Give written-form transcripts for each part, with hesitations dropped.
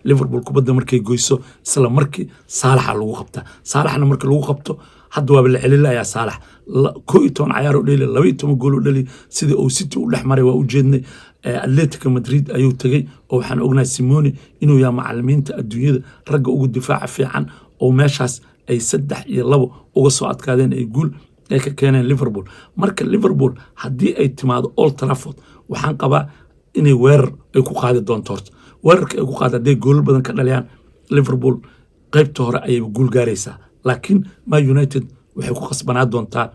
liverpool kubadda markay goyso isla markii saalaxa lagu qabtaa saalaxna markii lagu qabto hadda waa la celinayaa saalax 11 ciyaar u dhali 12 gool u dhali sida uu City u dhaxmaray waa u jeednay Atletico Madrid ayuu tagay oo waxaan ognahay Simone inuu yahay macallimiinta adduunyada ragga ugu difaaca fiican oo meeshaas ay 3 iyo 2 uga soo adkaadeen ay guul ay ka keeneen Liverpool marka Liverpool haddii ay timaado Old Trafford waxaan qabaa inay weerar ay ku qaadi doonto horta weerarka ay ku qaadaday gool badan ka dhaliyaan Liverpool qaybta hore ayay guul gaaraysaa laakiin Man United waxay ku qasbanaa doontaa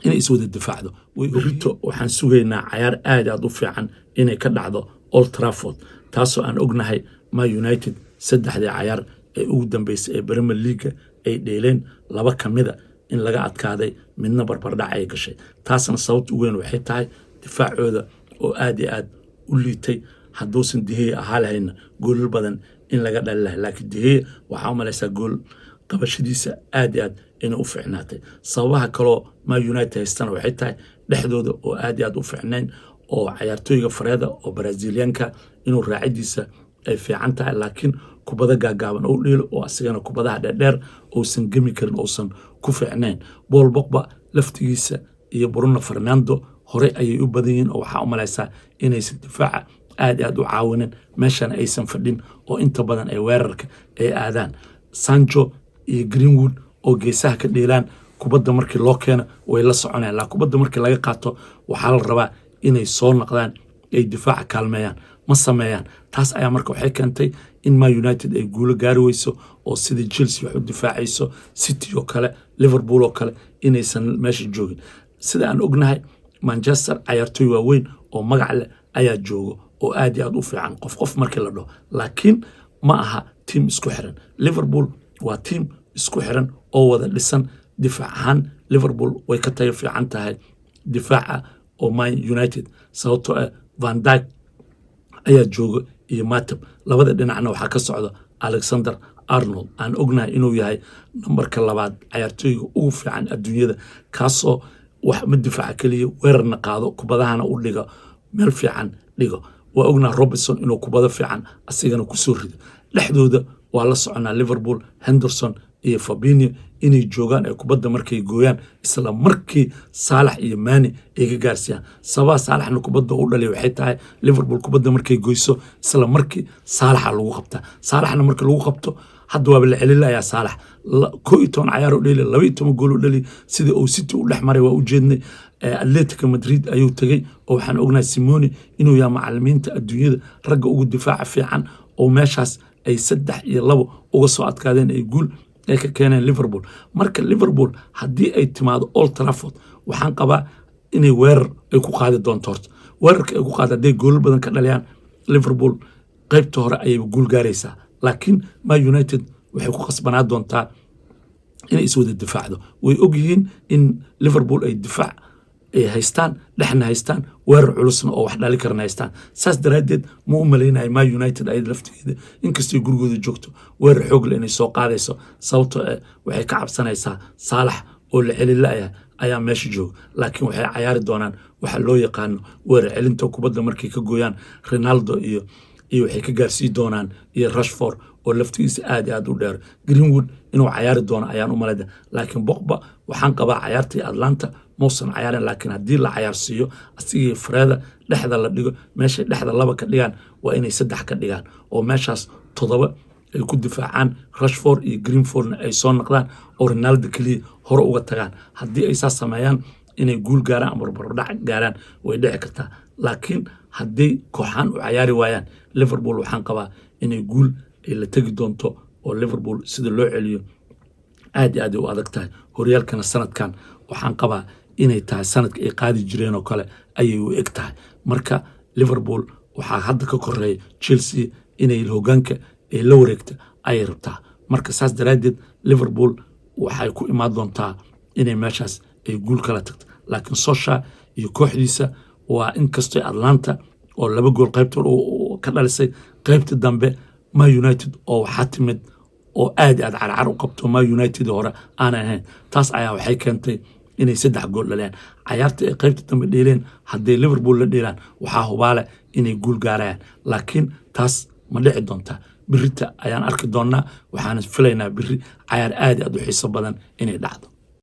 inay iswada difaacdo way ogito waxaan sugaynaa ciyaar aad u fiican inay ka dhacdo Old Trafford taasoo aan ognahay Man United saddexdii ciyaar ee ugu dambeysay ee Premier League ay dheeleen laba kamida in laga adkaaday midna barbardhac ay gashay taasna sababta ugu weyn waxay tahay difaacooda oo aad u liitay hadduusan Dihey ahaa lahayna goolal badan in laga dhali lahaa laakiin Dihey waxaa u malaysaa gool qabashadiisa aad inay u fiicnaatay sababaha kaloo Man United haystana waxay tahay dhexdooda oo aad u fiicnayn oo ciyaartooyga Freda oo Brazilianka inuu raacidiisa ay fiican tahay laakiin kubada gaagaaban oo dheel oo asagana kubadaha dheer oo san gami karin oo san ku fiicnayn Paul Pogba laftigiisa iyo Bruno Fernandes hore ayay u badan yihiin oo waxa u malaysaa inay si difaaca aad u caawineen meeshan aysan fadhin oo inta badan ay weerarka ay aadaan Sancho iyo Greenwood oo geesaha ka dheelaan kubadda markii loo keeno way la soconayaan la kubadda markii laga qaato waxa la rabaa inay soo noqdaan ay difaaca kaalmeeyaan ma sameeyaan taas ayaa marka waxay keentay in Man United ay guulo gaari weyso oo sida Chelsea wax u difaacayso City oo kale Liverpool oo kale inaysan meesha joogin sida aan ognahay Manchester ciyaartooy waaweyn oo magac leh ayaa joogo oo aad u fiican qof markii la dhaho laakiin ma aha team isku xiran Liverpool waa team isku xiran oo wada dhisan difaac ahaan Liverpool way ka tayo fiican tahay difaaca oo Man United sababtoo Van Dijk ayaa jooga iyo Matip labada dhinacna waxaa ka socda Alexander Arnold aan ognahay inuu yahay numberka labaad ciyaartooyga ugu fiican adduunyada kaasoo wax ma difaaca kaliya weerarna qaado kubadahana u dhigo meel fiican dhigo waa ognahay Robertson inuu kubada fiican asigana ku soo rido dhexdooda waa la soconaa Liverpool Henderson iyo Fabinho inay joogaan ay kubadda markay gooyaan isla markii Salah iyo Mane ay ka gaarsiiyaan sababa Salahna kubadda u dhalay waxay tahay Liverpool kubadda markay goyso isla markii Salaxa lagu qabtaa Salahna markii lagu qabto hadda waa la celinayaa Salah 11 ciyaar u dhali 12 gool u dhali sida uu City u dhaxmaray waa u jeednay Atletico Madrid ayuu tagay oo waxaan ognahay Simone inuu yahay macallimiinta adduunyada ragga ugu difaaca fiican oo meeshaas ay 3 iyo 2 uga soo adkaadeen ay guul ay ka keeneen Liverpool marka Liverpool haddii ay timaado Old Trafford waxaan qabaa inay weerar ay ku qaadi doonto horta weerarka ay ku qaadaday gool badan ka dhaliyaan Liverpool qaybta hore ayay guul gaaraysaa laakiin Man United waxay ku qasbanaa doontaa inay iswada difaacdo way ogyihiin in Liverpool ay difaac ay haystaan dhexna haystaan weerar culusna oo wax dhali karna haystaan saas daraadeed ma u maleynayo Man United ay lafteeda inkastoo gurigooda joogto weerar xoog leh inay soo qaadayso sababtoo waxay ka cabsanaysaa Salah oo la celinayaa ayaa meesha jooga laakiin waxay ciyaari doonaan waxa loo yaqaan weerar celinta kubadda markay ka gooyaan Ronaldo iyo waxay ka gaarsiin doonaan iyo Rashford oo laftiisa aad u dheer Greenwood inuu ciyaari doono ayaan u malayda laakiin Pogba waxaan qabaa ciyaartii Atlanta موسن عيارين لكن هدي لا عيار سيو أسيجي فريدا لحظة لا ديجو ماشي لحظة لبا كديان وإني سدح كديان وماشاس تضبط يكون دفاع عن راشفورد جرينفورد أي صون نقدان أو رونالدو كلي هرو وقتان هدي أساس سمايان إني يقول جاران أمر بردع جاران ويدعي كتا لكن هدي كوحان وعياري ويان ليفربول وحان قبا إني يقول اللي تجي دونتو أو ليفربول سيد اللوع عليو عادي وأدكتها هوريال كان السنة كان وحان قبا inay tahay sanadka ay qaadi jireen oo kale ayay u eg tahay marka Liverpool waxa hadda ka koreeyay Chelsea inay hoggaanka ay la wareegto ay rabtaa marka saas daraadeed Liverpool waxay ku imaan doontaa inay meeshaas ay guul kala tagto laakiin Solskjaer iyo kooxdiisa waa in kastoo Atlanta oo laba gool qaybta oo ka dhalisay qaybta dambe Man United oo waxa timid oo aad carcar u qabto Man United hore aan ahayn taas ayaa waxay keentay inay 3 gool dhaleen ciyaarta ay qaybta dambe dheeleen haddii Liverpool la dheelaan waxa hubaale inay guul gaarayaan laakiin taas ma dhici doonta birita ayaan arki doonaa waxaan filaynaa biri cayaar aad u xiiso badan inay dhacdo